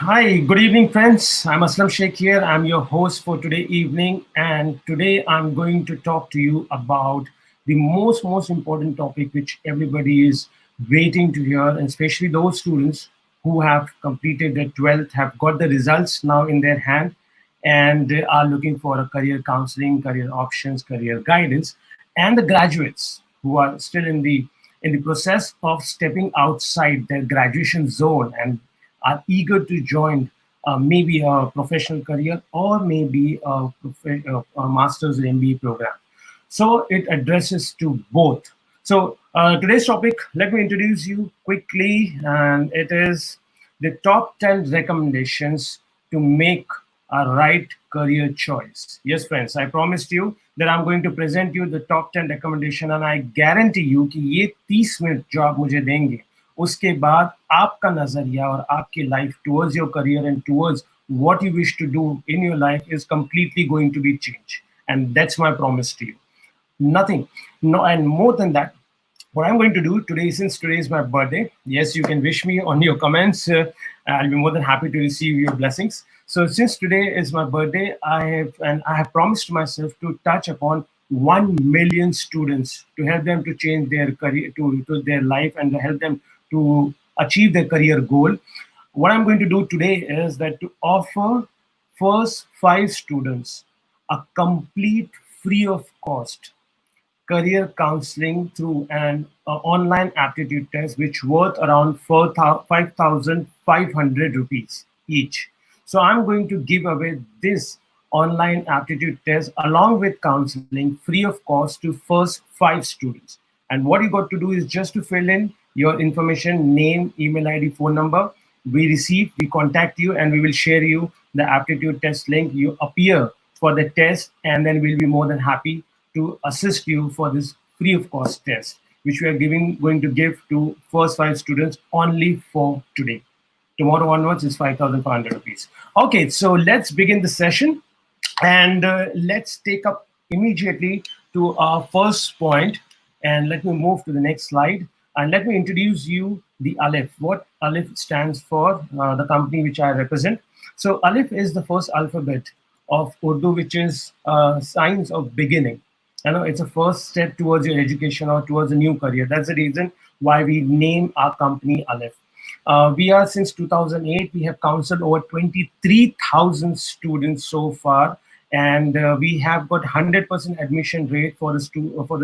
Hi, good evening, friends. I'm Aslam Sheikh here. I'm your host for today evening, and today I'm going to talk to you about the most important topic which everybody is waiting to hear, and especially those students who have completed their 12th, have got the results now in their hand, and they are looking for a career counseling, career options, career guidance, and the graduates who are still in the process of stepping outside their graduation zone and are eager to join maybe a professional career or maybe a master's or MBA program. So it addresses to both. So today's topic, let me introduce you quickly, and it is the top 10 recommendations to make a right career choice. Yes, friends, I promised you that I'm going to present you the top 10 recommendation, and I guarantee you कि ये 30 minute जो आप मुझे देंगे उसके बाद आपका नजरिया और आपकी life towards your career and towards what you wish to do in your life is completely going to be changed, and that's my promise to you. Nothing, no, and more than that, what I'm going to do today, since today is my birthday, yes, you can wish me on your comments. I'll be more than happy to receive your blessings. So, since today is my birthday, I have promised myself to touch upon 1 million students to help them to change their career, to their life, and to help them to achieve their career goal. What I'm going to do today is that to offer first 5 students a complete free of cost career counseling through an online aptitude test which worth around 5,500 rupees each. So I'm going to give away this online aptitude test along with counseling free of cost to first 5 students. And what you got to do is just to fill in your information, name, email ID, phone number. We contact you, and we will share you the aptitude test link. You appear for the test, and then we'll be more than happy to assist you for this free of cost test, which we are going to give to first 5 students only for today. Tomorrow onwards is 5,500 rupees. Okay, so let's begin the session, and let's take up immediately to our first point. And let me move to the next slide. And let me introduce you the Alif. What Alif stands for, the company which I represent. So Alif is the first alphabet of Urdu, which is signs of beginning. You know, it's a first step towards your education or towards a new career. That's the reason why we name our company Alif. We are since 2008. We have counseled over 23,000 students so far, and we have got 100% admission rate for the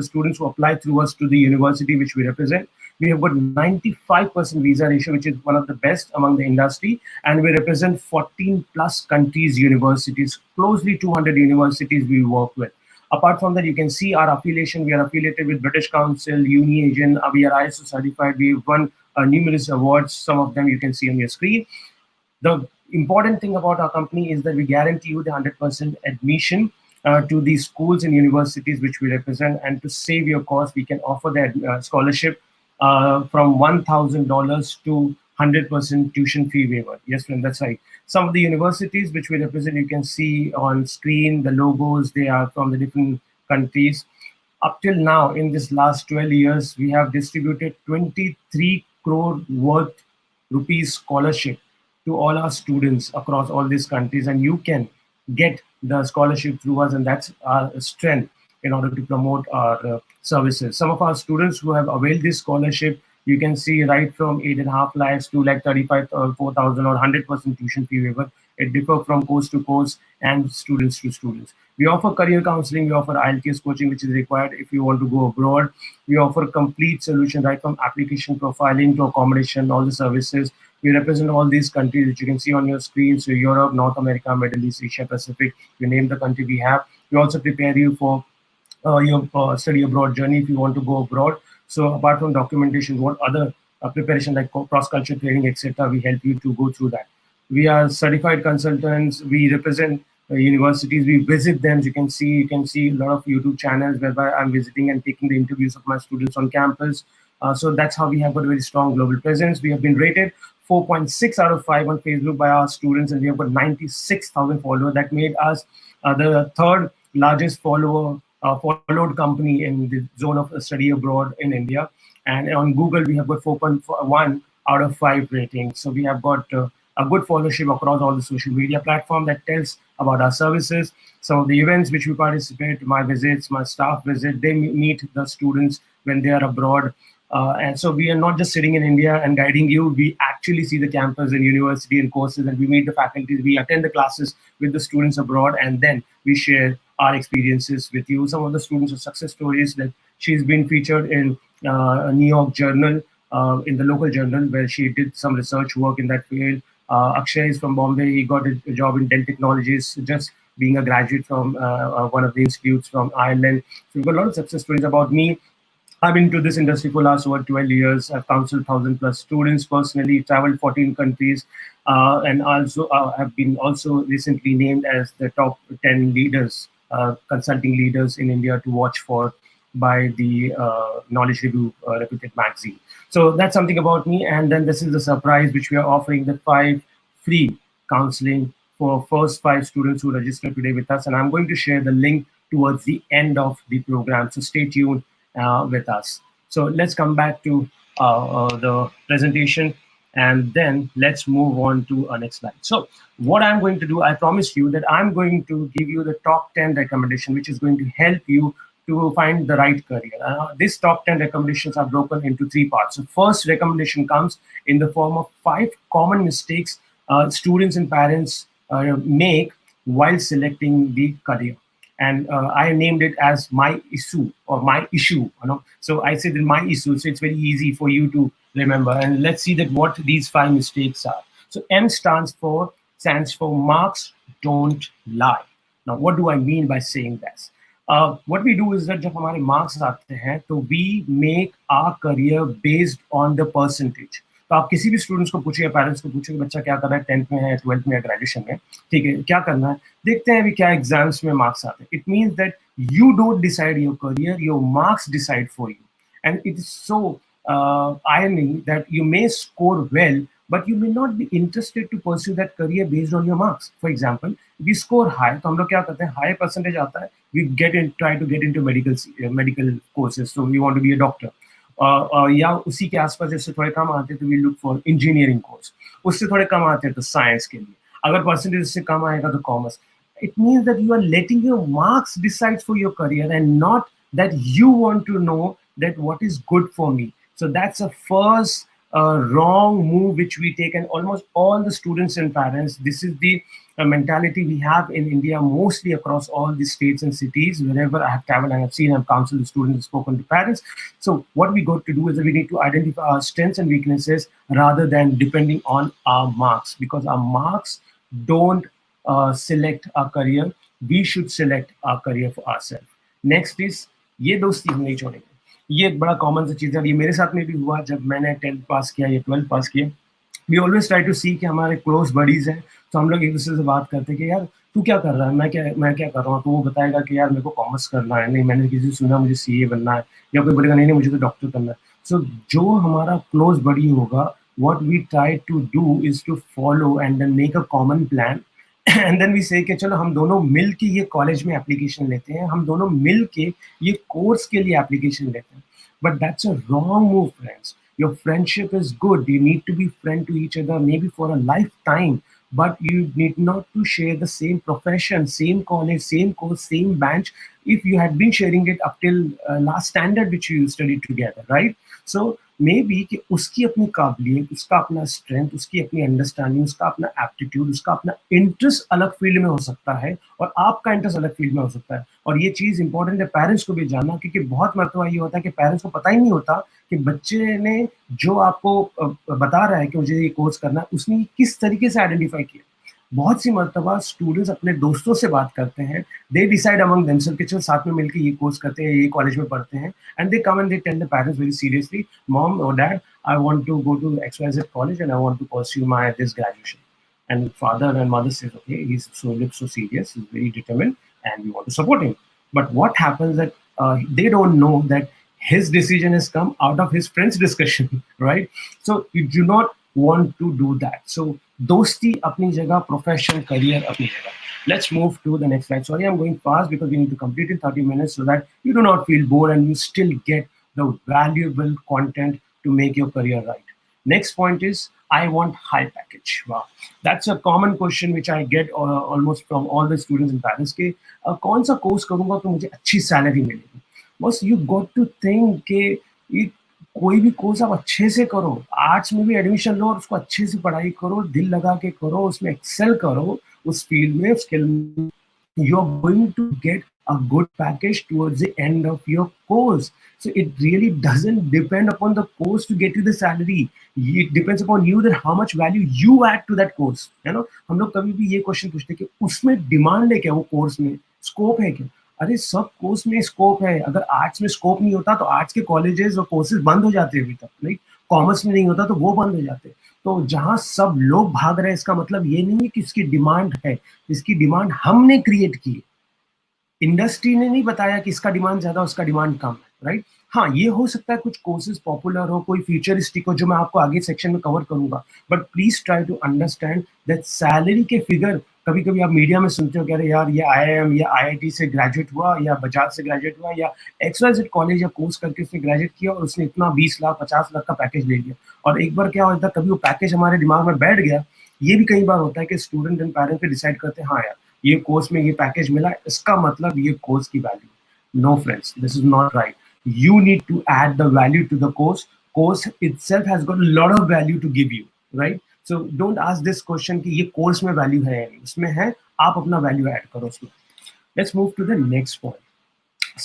students who apply through us to the university which we represent. We have got 95% visa ratio, which is one of the best among the industry, and we represent 14 plus countries, universities, closely 200 universities we work with. Apart from that, you can see our affiliation. We are affiliated with British Council, UniAgent. We are ISO certified. We've won numerous awards. Some of them you can see on your screen. The important thing about our company is that we guarantee you the 100% admission to these schools and universities which we represent. And to save your cost, we can offer that scholarship from $1,000 to 100% tuition fee waiver. Yes, friend, that's right. Some of the universities which we represent, you can see on screen the logos. They are from the different countries. Up till now, in this last 12 years, we have distributed 23 crore worth rupees scholarship to all our students across all these countries, and you can get the scholarship through us, and that's our strength in order to promote our services. Some of our students who have availed this scholarship, you can see right from 8.5 lakhs to like 35 or 4,000 or 100% tuition fee waiver. It differs from course to course and students to students. We offer career counseling. We offer IELTS coaching, which is required if you want to go abroad. We offer complete solution right from application profiling to accommodation, all the services. We represent all these countries which you can see on your screen. So Europe, North America, Middle East, Asia Pacific. We name the country we have. We also prepare you for your study abroad journey if you want to go abroad. So apart from documentation, what other preparation like cross-cultural training, etc., we help you to go through that. We are certified consultants. We represent universities. We visit them. You can see a lot of YouTube channels whereby I'm visiting and taking the interviews of my students on campus. So that's how we have got a very strong global presence. We have been rated 4.6 out of 5 on Facebook by our students, and we have got 96,000 followers. That made us the third largest followed company in the zone of study abroad in India. And on Google, we have got 4.1 out of 5 ratings. So we have got a good followership across all the social media platform that tells about our services. Some of the events which we participate, my visits, my staff visit, they meet the students when they are abroad. And so we are not just sitting in India and guiding you. We actually see the campus and university and courses, and we meet the faculties. We attend the classes with the students abroad, and then we share our experiences with you. Some of the students are success stories that she's been featured in a New York journal, in the local journal, where she did some research work in that field. Akshay is from Bombay. He got a job in Dell Technologies, just being a graduate from one of the institutes from Ireland. So we've got a lot of success stories about me. I've been into this industry for last over 12 years. I've counseled 1,000 plus students personally, traveled 14 countries, and also have been also recently named as the top 10 leaders, consulting leaders in India to watch for by the Knowledge Review reputed magazine. So that's something about me. And then this is the surprise which we are offering, the 5 free counseling for first 5 students who register today with us. And I'm going to share the link towards the end of the program. So stay tuned with us. So let's come back to the presentation, and then let's move on to our next slide. So what I'm going to do, I promised you that I'm going to give you the top 10 recommendation, which is going to help you to find the right career. These top 10 recommendations are broken into 3 parts. So first recommendation comes in the form of 5 common mistakes students and parents make while selecting the career. And I named it as my issue or my issue. So I said in my issue, so it's very easy for you to remember. And let's see that what these 5 mistakes are. So M stands for marks don't lie. Now, what do I mean by saying this? What we do is that जब हमारे marks आते हैं, तो we make our career based on the percentage. तो आप किसी भी students को पूछिए, पेरेंट्स को पूछिए कि बच्चा क्या कर रहा है, 10th में है, 12th में है, ग्रेजुएशन में, ठीक है, क्या करना है, देखते हैं अभी क्या एग्जाम्स में मार्क्स आते हैं. It means that you don't decide your career, your marks decide for you. And it is so irony that you may score well, but you may not be interested to pursue that career based on your marks. For example, if you score high, तो हम लोग क्या करते हैं, high percentage आता है, we try to get into medical courses, so we want to be a doctor. या उसी के आसपास जैसे थोड़े कम आते हैं तो we look for engineering course, उससे थोड़े कम आते हैं तो साइंस के लिए, अगर परसेंटेज उससे कम आएगा तो commerce. It means that you are letting your marks decide for your career and not that you want to know that what is good for me. So that's a first wrong move which we take, and almost all the students and parents, this is the mentality we have in India, mostly across all the states and cities. Wherever I have traveled, I have seen, I've counseled the students, spoken to parents. So what we got to do is that we need to identify our strengths and weaknesses rather than depending on our marks, because our marks don't select our career. We should select our career for ourselves. Next is, ये दोस्ती हम नहीं छोड़ेंगे. ये एक बड़ा common सा चीज़ है. ये मेरे साथ में भी हुआ जब मैंने 10th पास किया या 12th पास किया. वी ऑलवेज ट्राई टू सी कि हमारे क्लोज बडीज हैं, तो हम लोग एक दूसरे से बात करते हैं कि यार तू क्या कर रहा है, मैं क्या कर रहा हूँ. तो वो बताएगा कि यार मेरे को कॉमर्स करना है, नहीं मैंने किसी से सुना मुझे सीए बनना है, या कोई बोलेगा नहीं मुझे तो डॉक्टर करना है. सो जो हमारा क्लोज बडी होगा, what we try to do is to follow and then make a common plan. And then we say कि चलो हम दोनों मिल के ये कॉलेज में एप्लीकेशन लेते हैं, हम दोनों मिल के ये कोर्स के लिए एप्लीकेशन लेते हैं. But that's a wrong move, friends. Your friendship is good. You need to be friend to each other, maybe for a lifetime. But you need not to share the same profession, same college, same course, same bench. If you had been sharing it up till last standard which you studied together, right? So maybe कि उसकी अपनी काबिलियत, उसका अपना strength, उसकी अपनी understanding, उसका अपना एप्टीट्यूड, उसका अपना इंटरेस्ट अलग फील्ड में हो सकता है और आपका इंटरेस्ट अलग फील्ड में हो सकता है. और ये चीज़ इंपॉर्टेंट है पेरेंट्स को भी जानना, क्योंकि बहुत मरतबा ये होता है कि पेरेंट्स को पता ही नहीं होता कि बच्चे ने जो आपको बता रहा है कि मुझे ये कोर्स करना है, उसने किस तरीके से आइडेंटिफाई किया. बहुत सी मरतबा स्टूडेंट्स अपने दोस्तों से बात करते हैं, दे डिसाइड अमंग देमसेल्फ कि चल साथ में मिलकर ये कोर्स करते हैं, ये कॉलेज में पढ़ते हैं, and they come and they tell the parents very seriously, mom और dad, I want to go to XYZ college and I want to pursue my this graduation. And father and mother says, okay, he's looks so serious, he's very determined, and we want to support him. But what happens that they don't know that his decision has come out of his friend's discussion, right? So you do not want to do that. So dosti apni jagah, profession, career apni jagah. Let's move to the next slide. Sorry, I'm going fast because we need to complete in 30 minutes so that you do not feel bored and you still get the valuable content to make your career right. Next point is I want high package. Wow, that's a common question which I get almost from all the students in Paris. के कौन सा course करूंगा तो मुझे अच्छी salary मिलेगी. बस you got to think कि ये कोई भी कोर्स आप अच्छे से करो, आर्ट्स में भी एडमिशन लो और उसको अच्छे से पढ़ाई करो, दिल लगा के करो, उसमें एक्सेल करो, उस फील्ड में, स्किल में, you're going to get a good package towards the end of your course. So it really doesn't depend upon the course to get you the salary. It depends upon you that how much value you add to that course. You know, हम लोग कभी भी ये question पूछते हैं कि उसमें demand है क्या, वो कोर्स में स्कोप है क्या. अरे सब कोर्स में स्कोप है. अगर आर्ट्स में स्कोप नहीं होता तो आर्ट्स के कॉलेजेस और कोर्सेज बंद हो जाते अभी तक. नहीं, कॉमर्स में नहीं होता तो वो बंद हो जाते. तो जहां सब लोग भाग रहे हैं इसका मतलब ये नहीं है कि इसकी डिमांड है. इसकी डिमांड हमने क्रिएट की. इंडस्ट्री ने नहीं बताया कि इसका डिमांड ज्यादा उसका डिमांड कम है. राइट. हाँ, ये हो सकता है कुछ कोर्सेज पॉपुलर हो, कोई फ्यूचरिस्टिक हो, जो मैं आपको आगे सेक्शन में कवर करूंगा. But please try to understand that salary के फिगर कभी कभी आप मीडिया में सुनते हो कि अरे यार ये आईआईएम या आईआईटी से ग्रेजुएट हुआ या बजाज से ग्रेजुएट हुआ या एक्सवाइजेड कॉलेज या कोर्स करके उसने ग्रेजुएट किया और उसने इतना 20 लाख 50 लाख का पैकेज ले लिया. और एक बार क्या होता है, कभी वो पैकेज हमारे दिमाग में बैठ गया. ये भी कई बार होता है कि स्टूडेंट एंड पेरेंट्स पे डिसाइड करते हैं हाँ यार ये कोर्स में ये पैकेज मिला, इसका मतलब ये कोर्स की value. No friends, this is not right. You need to add the value to the course. Course itself has got a lot of value to give you, right? So don't ask this question कि ये course में value है या नहीं. इसमें है, आप अपना वैल्यू ऐड करो उसमें. Let's move to the next point.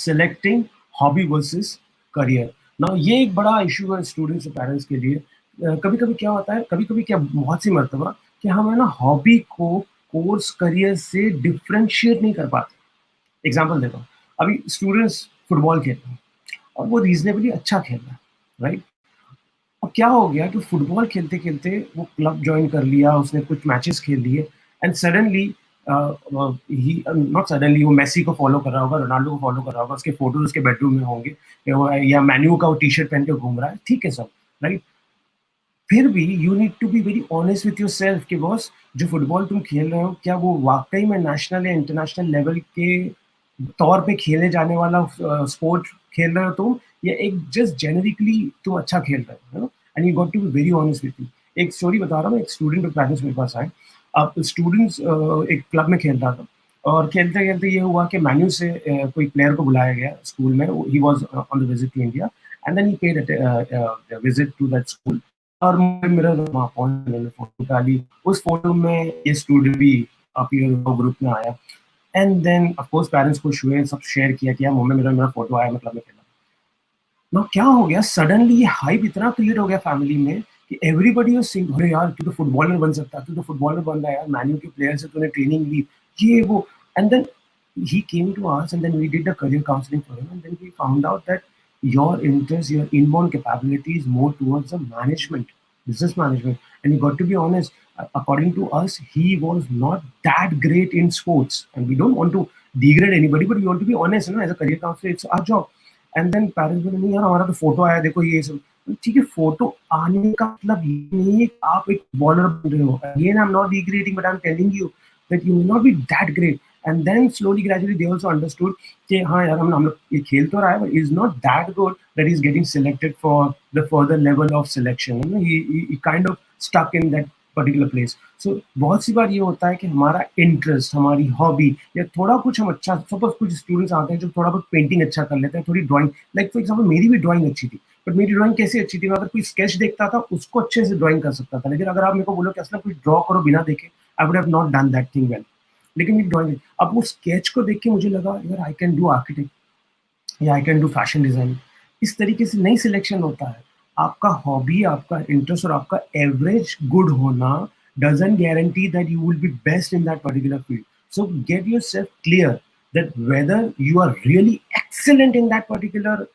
Selecting hobby versus career. Now ये एक बड़ा इशू है स्टूडेंट्स और पेरेंट्स के लिए. कभी कभी क्या होता है, कभी कभी क्या बहुत सी मर्तबा कि हम है ना हॉबी को कोर्स करियर से डिफ्रेंशिएट नहीं कर पाते. एग्जाम्पल देता हूँ. अभी स्टूडेंट्स फुटबॉल खेल रहे हैं और वो रीजनेबली अच्छा खेल रहा है. राइट. अब क्या हो गया कि फुटबॉल खेलते खेलते वो क्लब ज्वाइन कर लिया, उसने कुछ मैचेस खेल लिए and suddenly he not suddenly वो मेसी को फॉलो कर रहा होगा, रोनाल्डो को फॉलो कर रहा होगा, उसके फोटोज उसके बेडरूम में होंगे या मैन्यू का वो टी शर्ट पहन के घूम रहा है. ठीक है सब. राइट. फिर भी you need to be very honest with yourself कि बॉस जो फुटबॉल तुम खेल रहे हो क्या वो वाकई में नेशनल या इंटरनेशनल लेवल के तौर पे खेले जाने वाला स्पोर्ट खेल रहे हो तुम, या एक जस्ट जेनरिकली तुम अच्छा खेल रहे हो. And you got to be very honest with you. एक स्टोरी बता रहा हूँ. एक स्टूडेंट ऑफ पेरेंट्स मेरे पास आए. अब स्टूडेंट्स एक क्लब में खेल रहा था और खेलते खेलते ये हुआ कि मैन्यू से कोई प्लेयर को बुलाया गया स्कूल में. He was on the visit to India and then he paid visit to that school. और मेरा वहाँ पहुंच मैंने फोटो डाली. उस फोटो में ये स्टूडेंट भी अपीयर ग्रुप में आया. And then of course parents खुश हुए, सब शेयर किया कि यार मम्मी मेरा फोटो आया, मतलब मैं खेला. ना क्या हो गया, सडनली ये हाइप इतना क्रिएट हो गया फैमिली में कि एवरीबडी वाज सेइंग अरे यार तू तो फुटबॉलर बन सकता है, तू तो फुटबॉलर बन रहा है यार, मैन्यू के प्लेयर से तूने ट्रेनिंग ली, ये वो. And then he came to us and then we did the career counseling for him and then we found out that your interest, your inborn capability is more towards the management, business management. And you got to be honest, according to us he was not that great in sports, and we don't want to degrade anybody but we want to be honest, you know, as a career counselor it's our job. And then parents बोले नहीं यार हमारा तो photo आया देखो ये सब. ठीक है, फोटो आने का मतलब ये नहीं है कि आप एक बॉलर बन रहे हो. Again I am not degrading but I am telling you that you will not be that great. And then slowly gradually they also understood कि हाँ यार हम लोग ये खेल तो रहा है but is not that good that is getting selected for the further level of selection. He kind of stuck in that particular place. So बहुत सी बार ये होता है कि हमारा इंटरेस्ट, हमारी हॉबी या थोड़ा कुछ हम अच्छा, सपोज कुछ स्टूडेंट्स आते हैं जो थोड़ा बहुत पेंटिंग अच्छा कर लेते हैं, थोड़ी ड्राइंग, लाइक फॉर एग्जांपल मेरी भी ड्राइंग अच्छी थी. बट मेरी ड्राइंग कैसे अच्छी थी, मैं अगर कोई स्केच देखता था उसको अच्छे से ड्राइंग कर सकता था. लेकिन अगर आप मेरे को बोलो कि असला कुछ ड्रॉ करो बिना देखे, I would have not done that thing well. लेकिन ये ड्राइंग, अब वो स्केच को देख के मुझे लगा यार आई कैन डू आर्किटेक्ट या I can do fashion designing. इस तरीके से नई सिलेक्शन होता है. आपका हॉबी, आपका इंटरेस्ट और आपका एवरेज गुड होना doesn't guarantee that you will be best in that particular field. So get yourself clear that whether you are really excellent in that particular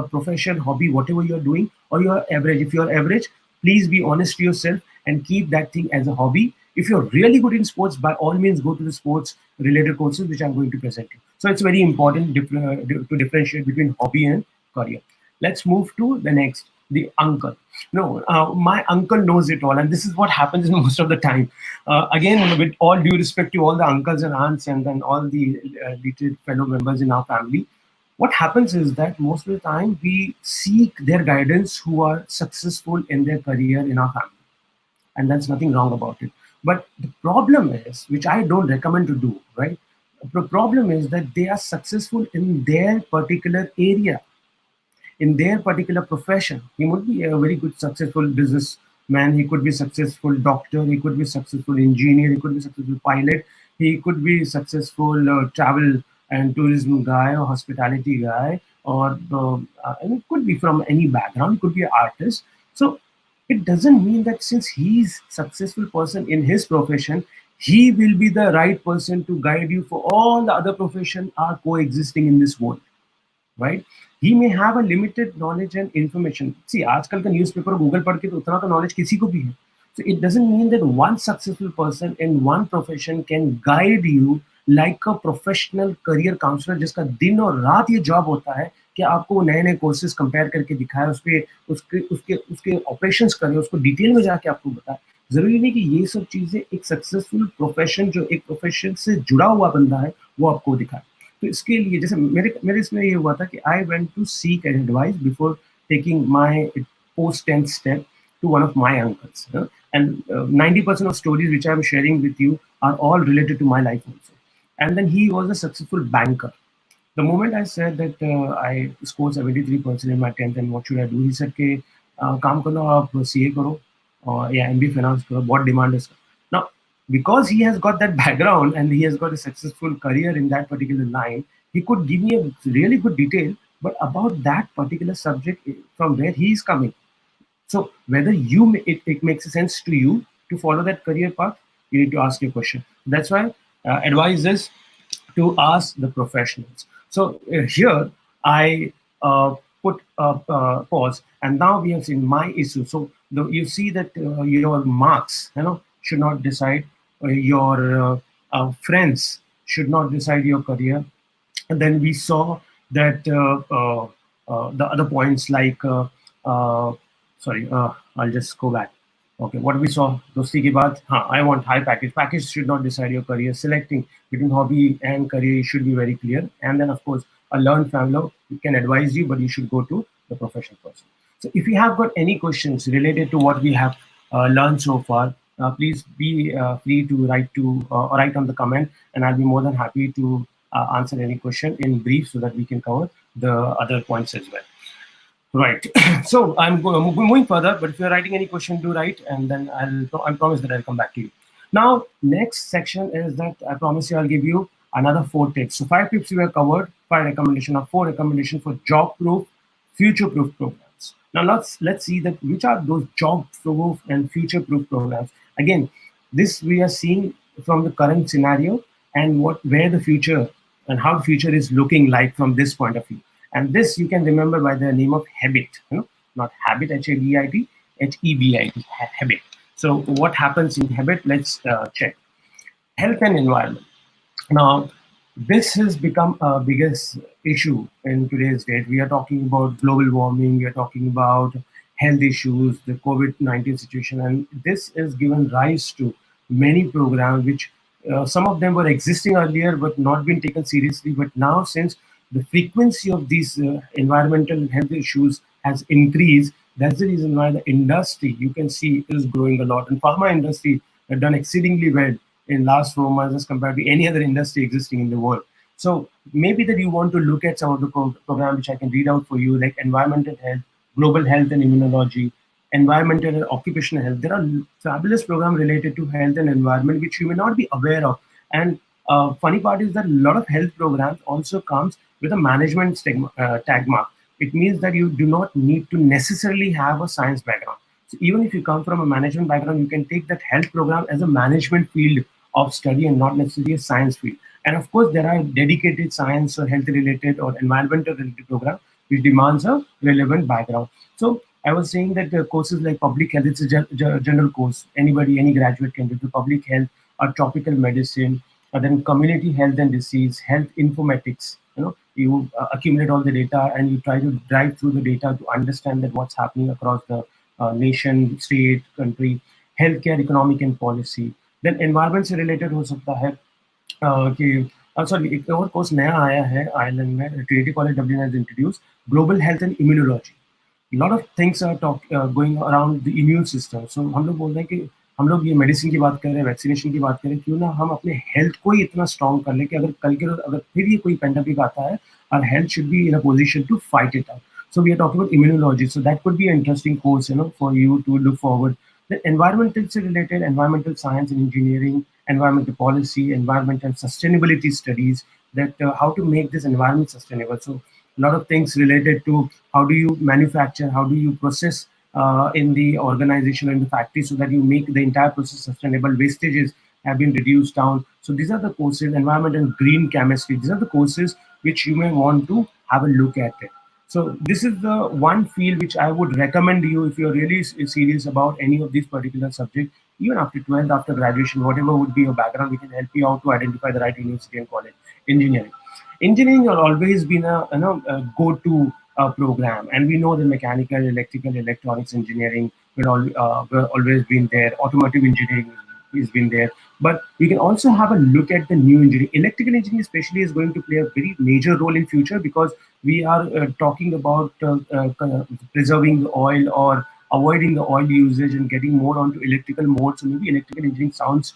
profession, hobby, whatever you are doing, or you are average. If you are average, please be honest to yourself and keep that thing as a hobby. If you're really good in sports, by all means go to the sports related courses which I'm going to present you. So it's very important to differentiate between hobby and career. Let's move to the next, the uncle. No, my uncle knows it all, and this is what happens most of the time. Again, with all due respect to all the uncles and aunts and then all the little fellow members in our family, what happens is that most of the time we seek their guidance who are successful in their career in our family, and that's nothing wrong about it. But the problem is, which I don't recommend to do, right? The problem is that they are successful in their particular area, in their particular profession. He would be a very good, successful businessman. He could be successful doctor. He could be successful engineer. He could be successful pilot. He could be successful travel and tourism guy or hospitality guy, or and it could be from any background. It could be an artist. So it doesn't mean that since he's successful person in his profession, he will be the right person to guide you for all the other profession are coexisting in this world, right? He may have a limited knowledge and information. See, आजकल का newspaper Google पढ़ के तो उतना तो knowledge किसी को भी है. So it doesn't mean that one successful person in one profession can guide you like a professional career counselor जिसका दिन और रात ये जॉब होता है कि आपको नए नए कोर्सेज कंपेयर करके दिखाए, उसके उसके उसके उसके ऑपरेशंस करे, उसको डिटेल में जाके आपको बताए. जरूरी नहीं कि ये सब चीजें एक सक्सेसफुल प्रोफेशन, जो एक प्रोफेशन से जुड़ा हुआ बंदा है, वो आपको दिखाए. तो इसके लिए जैसे मेरे मेरे इसमें ये हुआ था कि I went to seek advice before taking my post 10th step to one of my uncles, and 90% of stories which I'm sharing with you are all related to my life also. And then he was a successful banker. The moment I said that I scored 73% in my 10th and what should I do, he said कि काम करो, आप CA करो और या MBA finance करो, बहुत demand है इसका. Now, because he has got that background and he has got a successful career in that particular line, he could give me a really good detail, but about that particular subject from where he is coming. So whether it makes sense to you to follow that career path, you need to ask your question. That's why advice is to ask the professionals. So here I put a pause, and now we have seen my issue. So you see that your marks, should not decide your friends should not decide your career. And then we saw that the other points like sorry, I'll just go back. Okay, what we saw, dosti ke baad, I want high package. Package should not decide your career. Selecting between hobby and career should be very clear. And then, of course, a learned fellow can advise you, but you should go to the professional person. So, if you have got any questions related to what we have learned so far, please be free to write on the comment, and I'll be more than happy to answer any question in brief so that we can cover the other points as well. Right. So moving further, but if you're writing any question, do write, and then I promise that I'll come back to you. Now, next section is that I promise you I'll give you another 4 tips. So 5 tips we have covered, 5 recommendation or 4 recommendation for job-proof, future-proof programs. Now let's see that which are those job-proof and future-proof programs. Again, this we are seeing from the current scenario and where the future and how the future is looking like from this point of view. And this you can remember by the name of habit, not habit, Habit, Hebit, habit. So what happens in habit? Let's check. Health and environment. Now, this has become a biggest issue in today's date. We are talking about global warming. We are talking about health issues, the COVID-19 situation, and this has given rise to many programs which some of them were existing earlier but not been taken seriously. But now, since the frequency of these environmental and health issues has increased, that's the reason why the industry, you can see, is growing a lot. And pharma industry have done exceedingly well in last 4 months as compared to any other industry existing in the world. So maybe that you want to look at some of the programs which I can read out for you, like environmental health, global health and immunology, environmental and occupational health. There are fabulous programs related to health and environment which you may not be aware of. And funny part is that a lot of health programs also comes with a management tag mark. It means that you do not need to necessarily have a science background. So even if you come from a management background, you can take that health program as a management field of study and not necessarily a science field. And of course, there are dedicated science or health related or environmental related program which demands a relevant background. So I was saying that the courses like public health, it's a general course. Anybody, any graduate can do the public health or tropical medicine, and then community health and disease, health informatics. You accumulate all the data and you try to drive through the data to understand that what's happening across the nation, state, country, healthcare, economic and policy. Then environment से related हो सकता है कि sorry, एक और course नया आया है आयरलैंड में, Trinity College Dublin has introduce global health and immunology. Lot of things are going around the immune system. So हम लोग बोल रहे हैं कि हम लोग ये मेडिसिन की बात कर रहे हैं, वैक्सीनेशन की बात करें, क्यों ना हम अपने हेल्थ को ही इतना स्ट्रॉन्ग कर लें कि अगर कल के रोज अगर फिर ये कोई पेंडेमिक आता है, our health should be in a position to fight it out. So we are talking about immunology. So that could be an interesting course, for you to look forward. The environmental related, environmental science and engineering, environmental policy, environmental sustainability studies, that how to make this environment sustainable. So a lot of things related to how do you manufacture, how do you process in the organization and the factory so that you make the entire process sustainable. Wastages have been reduced down. So these are the courses, environment and green chemistry. These are the courses which you may want to have a look at it. So this is the one field which I would recommend you if you're really serious about any of these particular subjects. Even after 12th, after graduation, whatever would be your background, we can help you out to identify the right university and college. Engineering. Engineering has always been a go-to program, and we know the mechanical, electrical, electronics engineering will always been there. Automotive engineering has been there, but we can also have a look at the new engineering. Electrical engineering, especially, is going to play a very major role in future because we are talking about preserving the oil or avoiding the oil usage and getting more onto electrical mode. So maybe electrical engineering sounds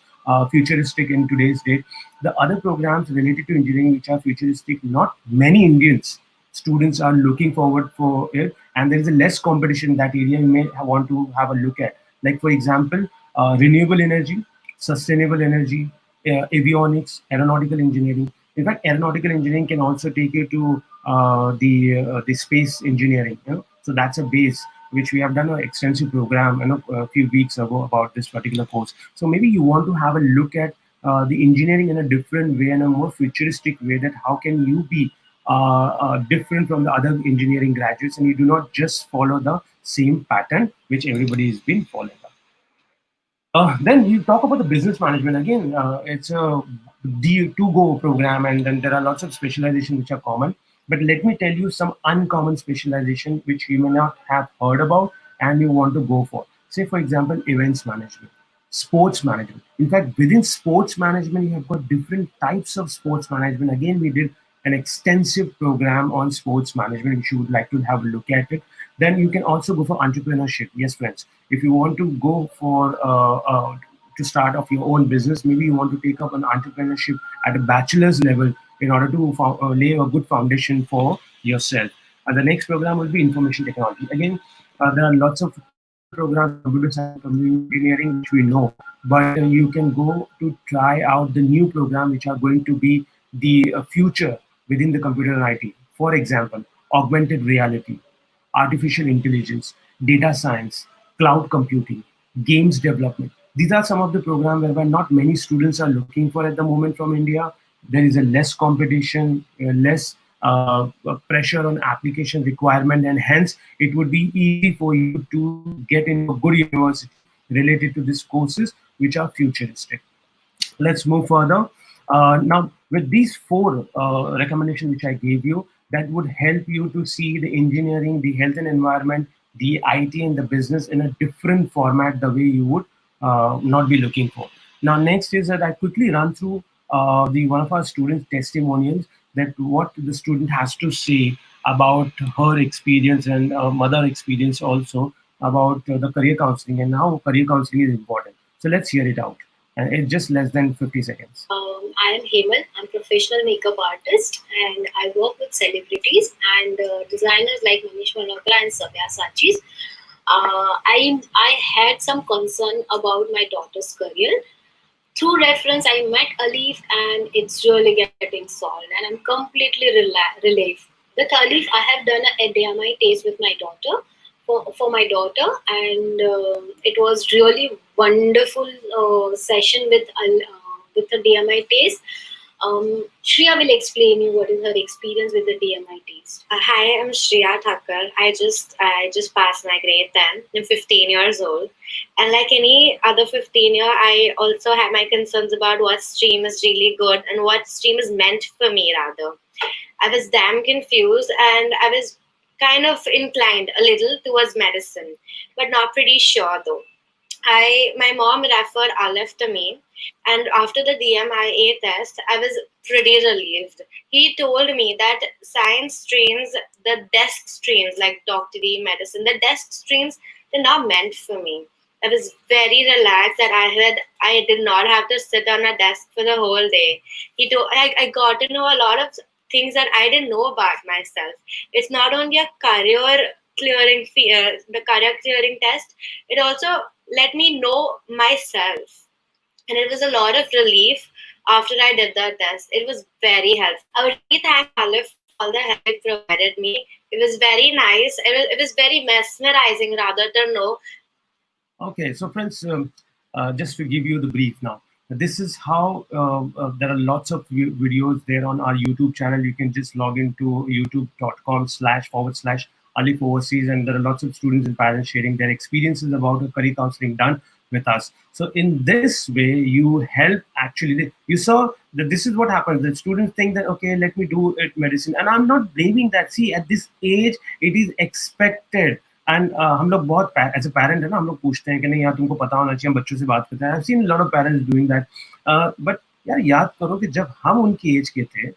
futuristic in today's date. The other programs related to engineering which are futuristic, not many Indians students are looking forward for it, and there is a less competition in that area. You may want to have a look at, like for example, renewable energy, sustainable energy, avionics, aeronautical engineering. In fact, aeronautical engineering can also take you to the space engineering. So that's a base which we have done an extensive program a few weeks ago about this particular course. So maybe you want to have a look at the engineering in a different way, in a more futuristic way. That how can you be different from the other engineering graduates, and you do not just follow the same pattern which everybody has been following. Then you talk about the business management again. It's a D2Go program, and then there are lots of specialization which are common. But let me tell you some uncommon specialization which you may not have heard about and you want to go for. Say, for example, events management, sports management. In fact, within sports management, you have got different types of sports management. Again, we did an extensive program on sports management, which you would like to have a look at it. Then you can also go for entrepreneurship. Yes, friends. If you want to go for to start off your own business, maybe you want to take up an entrepreneurship at a bachelor's level in order to lay a good foundation for yourself. And the next program will be information technology. Again, there are lots of other programs in computer science, computer engineering, which we know, but you can go to try out the new program, which are going to be the future within the computer and IT. For example, augmented reality, artificial intelligence, data science, cloud computing, games development. These are some of the programs where not many students are looking for at the moment from India. There is a less competition, less pressure on application requirement, and hence it would be easy for you to get into a good university related to these courses, which are futuristic. Let's move further. Now, with these four recommendations which I gave you, that would help you to see the engineering, the health and environment, the IT, and the business in a different format, the way you would not be looking for. Now, next is that I quickly run through the one of our students' testimonials, that what the student has to say about her experience and mother experience also about the career counseling and how career counseling is important. So let's hear it out. And it's just less than 50 seconds. I am Hemal. I'm a professional makeup artist and I work with celebrities and designers like Manish Malhotra and Sabya Sachis. I had some concern about my daughter's career. Through reference, I met Alif and it's really getting solved and I'm completely relieved. With Alif, I have done a DMI test with my daughter for my daughter and it was really wonderful session with the DMI test. Shreya will explain you what is her experience with the DMI test. Hi, I'm Shreya Thakkar. I just passed my grade 10. I'm 15 years old. And like any other 15-year, I also have my concerns about what stream is really good and what stream is meant for me rather. I was damn confused and I was kind of inclined a little towards medicine, but not pretty sure though. I my mom referred Alif to me, and after the DMIA test, I was pretty relieved. He told me that science streams, the desk streams like doctorate, medicine, the desk streams, they're not meant for me. I was very relaxed that I did not have to sit on a desk for the whole day. I got to know a lot of things that I didn't know about myself. It's not only a career the career clearing test. It also let me know myself, and it was a lot of relief after I did that test. It was very helpful. I would really thank Alif for all the help it provided me. It was very nice. It was very mesmerizing rather to know. Okay, so friends, just to give you the brief now, this is how there are lots of videos there on our YouTube channel. You can just log into youtube.com// Alif Overseas, and there are lots of students and parents sharing their experiences about a career counseling done with us. So in this way, you help actually. You saw that this is what happens. The students think that okay, let me do it medicine, and I'm not blaming that. See, at this age, it is expected. And हम लोग बहुत as a parent है ना, हम लोग पूछते हैं कि नहीं यार तुमको पता होना चाहिए, हम बच्चों से बात करते हैं. I have seen lot of parents doing that. But यार याद करो कि जब हम उनकी एज के थे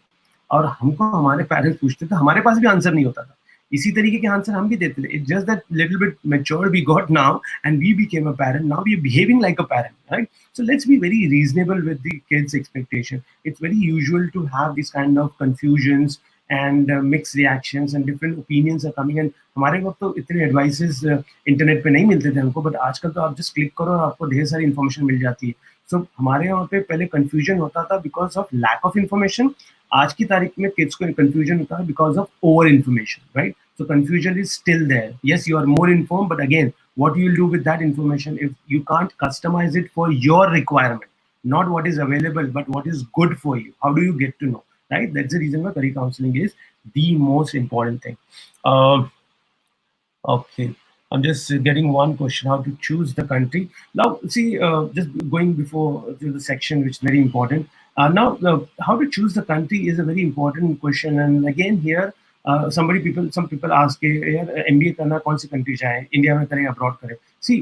और हमको हमारे पेरेंट्स पूछते थे, हमारे पास भी आंसर नहीं होता था. इसी तरीके के आंसर हम भी देते थे. It's just that little bit mature we got now and we became a parent. Now we are behaving like a parent, right? So let's be very reasonable with the kids' expectation. It's very usual to have this kind of confusions and mixed reactions and different opinions are coming. And हमारे वक्त तो इतने advices internet पे नहीं मिलते थे हमको, but आजकल तो आप जस्ट क्लिक करो और आपको ढेर सारी इन्फॉर्मेशन मिल जाती है. सो हमारे यहाँ पे पहले कंफ्यूजन होता था because of lack of information. आज की तारीख में किड्स को कंफ्यूजन होता है because of over information, right? So confusion is still there. Yes, you are more informed, but again, what you will do with that information if you can't customize it for your requirement, not what is available, but what is good for you? How do you get to know, right? That's the reason why career counseling is the most important thing. Um, Okay, I'm just getting one question: how to choose the country? Now, see, just going before to the section, which is very important. Now, how to choose the country is a very important question. And again, here, some people ask, "यार MBA करना कौन सी country जाए? India में करें, abroad करें?" See,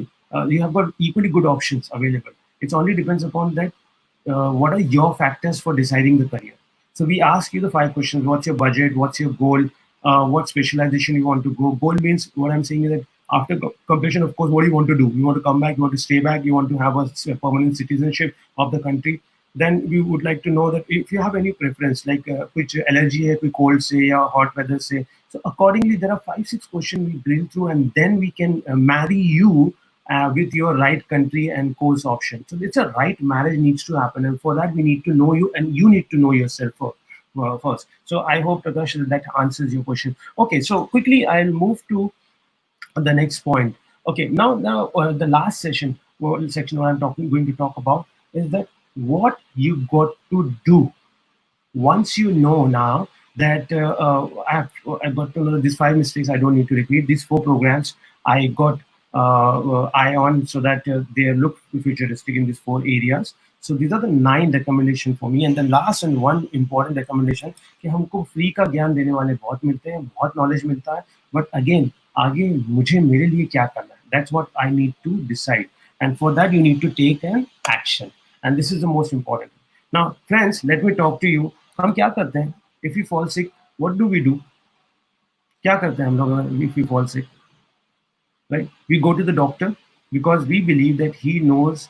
you have got equally good options available. It only depends upon that. What are your factors for deciding the career? So we ask you the 5 questions: what's your budget? What's your goal? What specialization you want to go? Goal means what I'm saying is that after completion, of course, what do you want to do? You want to come back? You want to stay back? You want to have a permanent citizenship of the country? Then we would like to know that if you have any preference, like which allergy hai, koi cold say, or hot weather say. So accordingly, there are 5 6 questions we drill through, and then we can marry you with your right country and course option. So it's a right marriage needs to happen, and for that we need to know you, and you need to know yourself first. So I hope Prakash that answers your question. Okay, so quickly I'll move to the next point. Okay, now the last section what I'm going to talk about is that what you got to do once you know now that I got to know these 5 mistakes I don't need to repeat. These 4 programs I got eye on so that they look futuristic in these 4 areas. So these are the 9 recommendations for me. And the last and one important recommendation कि हमको free का ज्ञान देने वाले बहुत मिलते हैं, बहुत नॉलेज मिलता है, बट अगेन आगे मुझे मेरे लिए क्या करना है, that's what I need to decide, and for that you need to take an action, and this is the most important. Now friends, let me talk to you. हम क्या करते हैं if you fall sick? What do we do? क्या करते हैं हम लोग if you fall sick? Right, we go to the doctor because we believe that he knows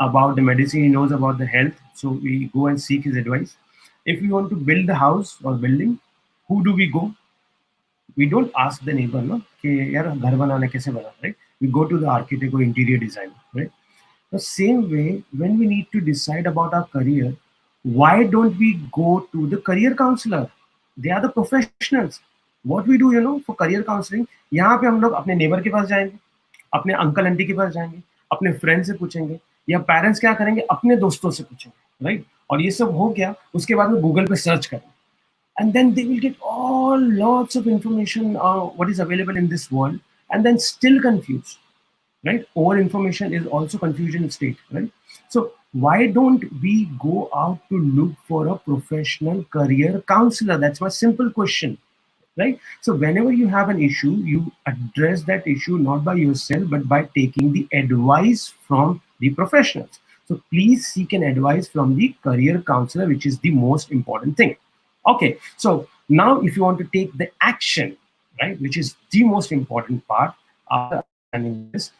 about the medicine, he knows about the health, so we go and seek his advice. If we want to build a house or building, who do we go? We don't ask the neighbor, no, कि यार घर बनाना कैसे बना, right? We go to the architect or interior designer, right? The same way, when we need to decide about our career, why don't we go to the career counselor? They are the professionals. What we do, for career counseling, यहाँ पे हम लोग अपने neighbour के पास जाएंगे, अपने uncle aunty के पास जाएंगे, अपने फ्रेंड से पूछेंगे, या पेरेंट्स क्या करेंगे, अपने दोस्तों से पूछेंगे, राइट? और ये सब हो गया, उसके बाद में गूगल पे सर्च करेंगे, and then they will get all lots of information what is available in this world, and then still confused, right? Over information is also confusion state, right? So why don't we go out to look for a professional career counselor? That's my simple question. right? So whenever you have an issue, you address that issue not by yourself but by taking the advice from the professionals. So please seek an advice from the career counselor, which is the most important thing. Okay, so now if you want to take the action, right, which is the most important part, after understanding this,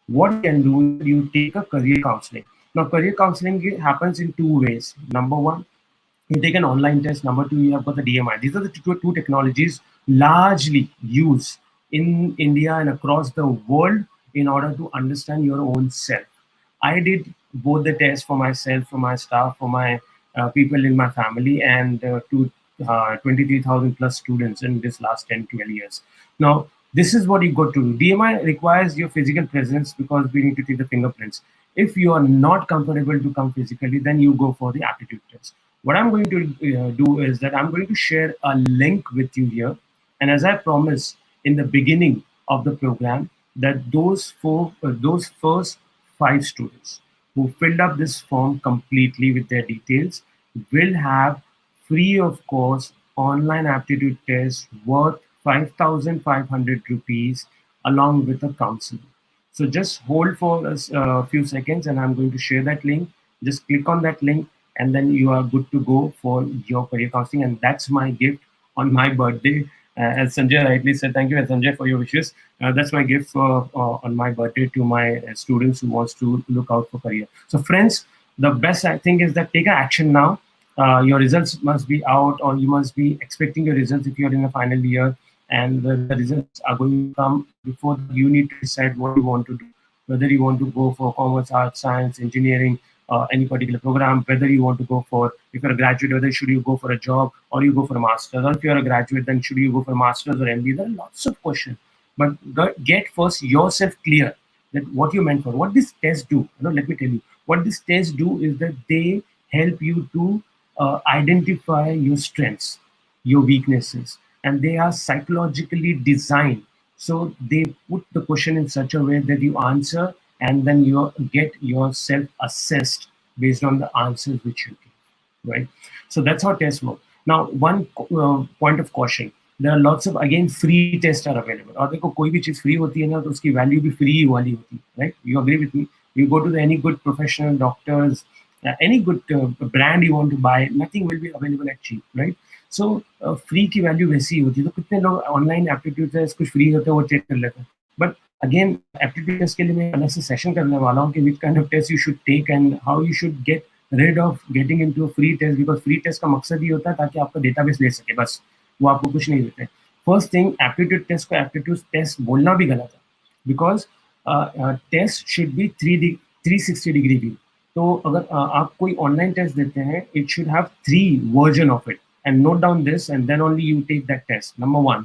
what you can do is that you take a career counseling. Now career counseling happens in two ways. Number one, you take an online test. Number two, you have got the DMI. These are the two technologies largely used in India and across the world in order to understand your own self. I did both the tests for myself, for my staff, for my people in my family, and to 23,000 plus students in this last 10, 12 years. Now, this is what you got to do. DMI requires your physical presence because we need to take the fingerprints. If you are not comfortable to come physically, then you go for the aptitude test. What I'm going to do is that I'm going to share a link with you here. And as I promised in the beginning of the program, that those first five students who filled up this form completely with their details will have free of course online aptitude test worth 5,500 rupees along with a counselor. So just hold for a few seconds and I'm going to share that link. Just click on that link and then you are good to go for your career counseling. And that's my gift on my birthday. As Sanjay rightly said, thank you, Sanjay, for your wishes. That's my gift on my birthday to my students who wants to look out for career. So friends, the best I think is that take action now. Your results must be out, or you must be expecting your results if you're in the final year, and the results are going to come. And before that, you need to decide what you want to do, whether you want to go for commerce, arts, science, engineering, any particular program, whether you want to go for, if you're a graduate, whether should you go for a job or you go for a master's, or if you're a graduate, then should you go for a master's or MBA? There are lots of questions, but get first yourself clear that what you meant for. What this test do, let me tell you, what this test do is that they help you to identify your strengths, your weaknesses, and they are psychologically designed. So they put the question in such a way that you answer and then you get yourself assessed based on the answers which you give, right? So that's how tests work. Now, one point of caution, there are lots of again free tests are available. और देखो कोई भी चीज free होती है ना तो उसकी वैल्यू भी फ्री वाली होती है, right? You agree with me? You go to any good professional doctors, any good brand you want to buy, nothing will be available at cheap, right? So free की वैल्यू वैसी ही होती है. तो कितने लोग ऑनलाइन एप्टीट्यूड टेस्ट कुछ free होते हैं वो चेक कर लेते हैं. बट अगेन एप्टीट्यूड टेस्ट के लिए मैं अलग से सेशन करने वाला हूँ कि which kind of test you should take and how you should get rid of getting into a free test, because free test का मकसद ही होता है ताकि आपका डेटाबेस ले सके, बस वो आपको कुछ नहीं देते. फर्स्ट थिंग, एप्टीट्यूड टेस्ट को एप्टीट्यूड टेस्ट बोलना भी गलत है, because test should be 360 degree view. तो अगर आप कोई ऑनलाइन टेस्ट देते हैं, it should have 3 version of it, and note down this and then only you take that test. Number one,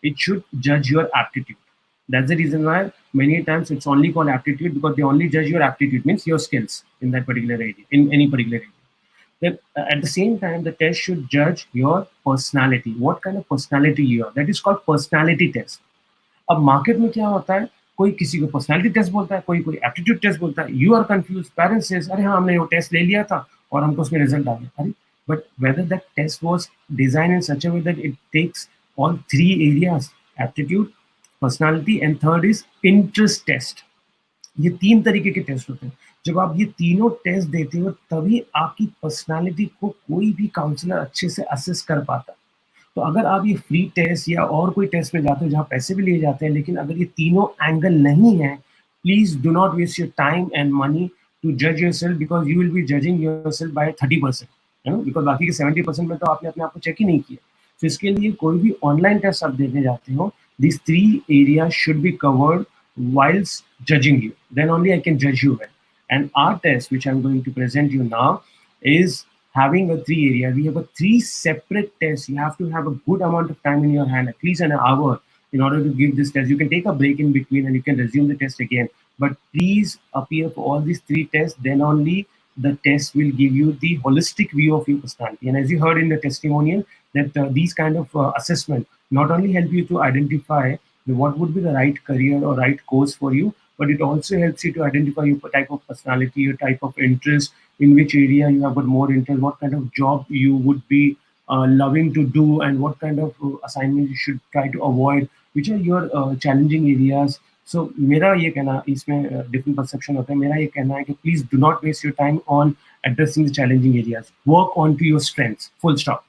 it should judge your aptitude. That's the reason why many times it's only called aptitude, because they only judge your aptitude, means your skills in that particular area, in any particular area. Then at the same time, the test should judge your personality, what kind of personality you are. That is called personality test. अब market में क्या होता है, कोई किसी को personality test बोलता है, कोई कोई एप्टीट्यूड टेस्ट बोलता है. You are confuse, parents says अरे हाँ हमने वो टेस्ट ले लिया था और हमको उसमें रिजल्ट आ गया. अरे but whether that test was designed in such a way that it takes all 3 areas, aptitude, personality, and third is interest test. ये 3 तरीके के टेस्ट होते हैं. जब आप ये तीनों टेस्ट देते हो तभी आपकी पर्सनालिटी को कोई भी काउंसलर अच्छे से असेस कर पाता है. तो अगर आप ये फ्री टेस्ट या और कोई टेस्ट में जाते हो जहाँ पैसे भी लिए जाते हैं, लेकिन अगर ये तीनों एंगल नहीं है, please do not waste your time and money to जज your self, because you will be judging your self by 30%, है ना, बिकॉज बाकी के 70% में तो आपने अपने आप को चेक ही नहीं किया. तो इसके लिए कोई भी ऑनलाइन टेस्ट आप देने जाते हो, these 3 areas should be covered whilst judging you. Then only I can judge you well. And our test, which I'm going to present you now, is having a 3 area. We have a 3 separate tests. You have to have a good amount of time in your hand, at least an hour, in order to give this test. You can take a break in between and you can resume the test again. But please appear for all these 3 tests. Then only the test will give you the holistic view of your personality. And as you heard in the testimonial, that these kind of assessment not only help you to identify what would be the right career or right course for you, but it also helps you to identify your type of personality, your type of interest, in which area you have got more interest, what kind of job you would be loving to do, and what kind of assignments you should try to avoid, which are your challenging areas. So मेरा ये कहना इसमें different perception होता है. मेरा ये कहना है कि please do not waste your time on addressing the challenging areas. Work on to your strengths. Full stop.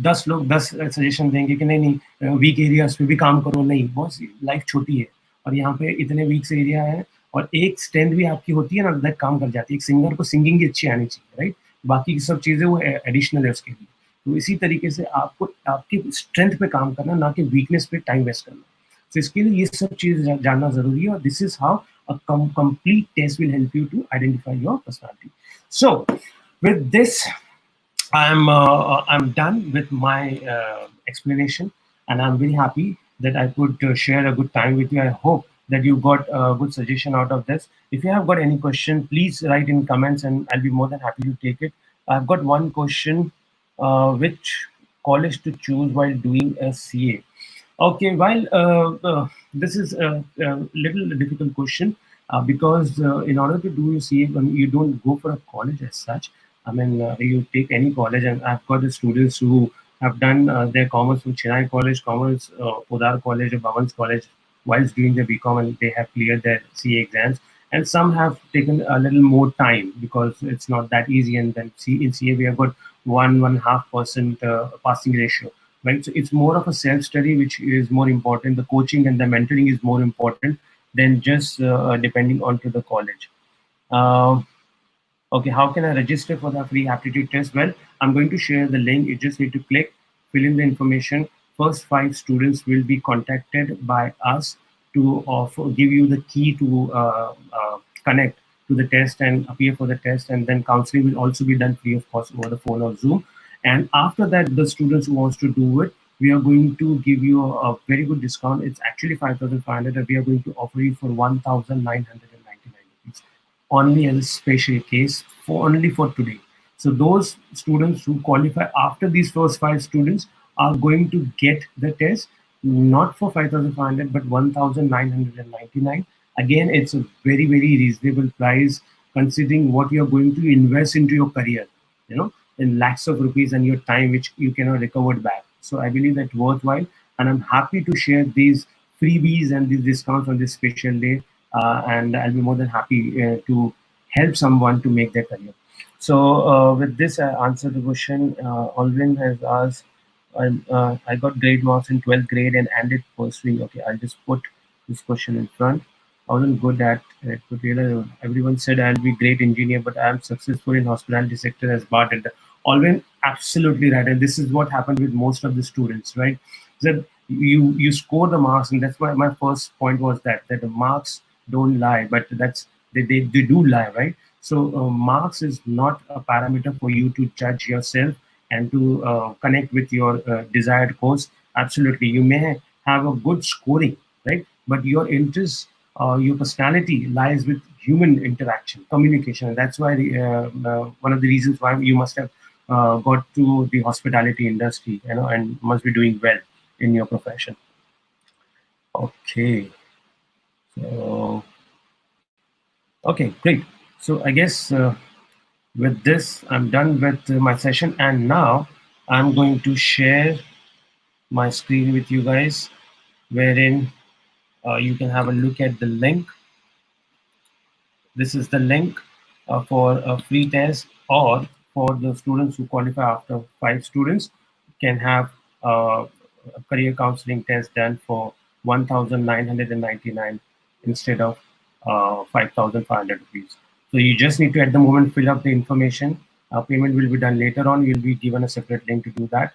10 लोग 10 सजेशन देंगे कि नहीं नहीं वीक एरियाज पे भी काम करो, नहीं बॉस, लाइफ छोटी है और यहाँ पे इतने वीक एरिया है, और एक स्ट्रेंथ भी आपकी होती है ना, दैट काम कर जाती है. एक सिंगर को सिंगिंग ही अच्छी आनी चाहिए, राइट. बाकी की सब चीज़ें वो एडिशनल है उसके लिए. तो इसी तरीके से आपको आपकी स्ट्रेंथ पे काम करना, ना कि वीकनेस पे टाइम वेस्ट करना. तो इसके लिए ये सब चीज़ जानना ज़रूरी है, और this is how a complete test will help you to identify your personality. So with this I'm done with my explanation, and I'm very happy that I could share a good time with you. I hope that you got a good suggestion out of this. If you have got any question, please write in comments, and I'll be more than happy to take it. I've got one question: which college to choose while doing a CA? Okay, while this is a little difficult question, because in order to do CA, you don't go for a college as such. I mean, you take any college, and I've got the students who have done their commerce from Chennai College, commerce, Podar College, or Bhavan's College, whilst doing their BCom, and they have cleared their CA exams. And some have taken a little more time because it's not that easy. And then in CA, we have got 1.5% passing ratio, right? So it's more of a self study, which is more important. The coaching and the mentoring is more important than just depending onto the college. Uh, Okay, how can I register for the free aptitude test? Well, I'm going to share the link. You just need to click, fill in the information. First 5 students will be contacted by us to give you the key to connect to the test and appear for the test. And then counseling will also be done free of cost over the phone or Zoom. And after that, the students who wants to do it, we are going to give you a very good discount. It's actually 5,500, and we are going to offer you for 1,999 rupees, only as a special case, for only for today. So those students who qualify after these first 5 students are going to get the test, not for 5,500 but 1,999. Again, it's a very reasonable price considering what you're going to invest into your career, in lakhs of rupees and your time which you cannot recover back. So I believe that worthwhile, and I'm happy to share these freebies and these discounts on this special day, and I'll be more than happy to help someone to make their career. So with this, I answered the question. Alvin has asked, I got great marks in 12th grade and ended pursuing. Okay, I'll just put this question in front. I wasn't good at it, but everyone said I'll be great engineer, but I'm successful in hospitality sector as bartender. Alvin, absolutely right, and this is what happened with most of the students, right? That you score the marks, and that's why my first point was that the marks don't lie, but they do lie, right? So marks is not a parameter for you to judge yourself and to connect with your desired course. Absolutely, you may have a good scoring, right? But your interest, your personality lies with human interaction, communication. And that's why one of the reasons why you must have got to the hospitality industry, and must be doing well in your profession. Okay, so okay, great. So I guess with this, I'm done with my session, and now I'm going to share my screen with you guys, wherein you can have a look at the link. This is the link for a free test, or for the students who qualify after 5 students can have a career counseling test done for 1,999 instead of 5,500 rupees. So you just need to at the moment fill up the information. Payment will be done later on. You'll be given a separate link to do that.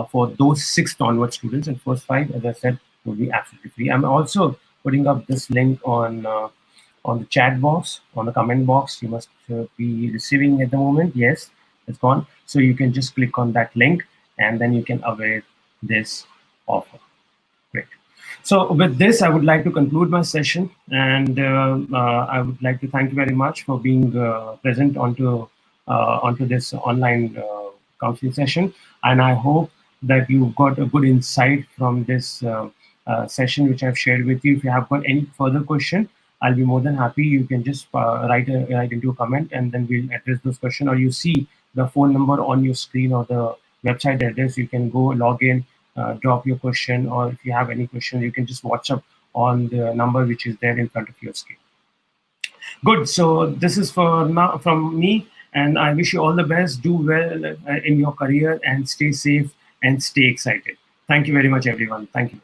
For those 6th onward students, and first 5, as I said, will be absolutely free. I'm also putting up this link on the chat box, on the comment box. You must be receiving at the moment. Yes, it's gone. So you can just click on that link, and then you can avail this offer. Great. So with this, I would like to conclude my session, and I would like to thank you very much for being present onto this online counseling session. And I hope that you got a good insight from this session which I've shared with you. If you have got any further question, I'll be more than happy. You can just write into a comment, and then we'll address those questions. Or you see the phone number on your screen or the website address. You can go log in, drop your question, or if you have any question, you can just WhatsApp on the number which is there in front of your screen. Good. So this is for now from me, and I wish you all the best. Do well in your career and stay safe and stay excited. Thank you very much, everyone. Thank you.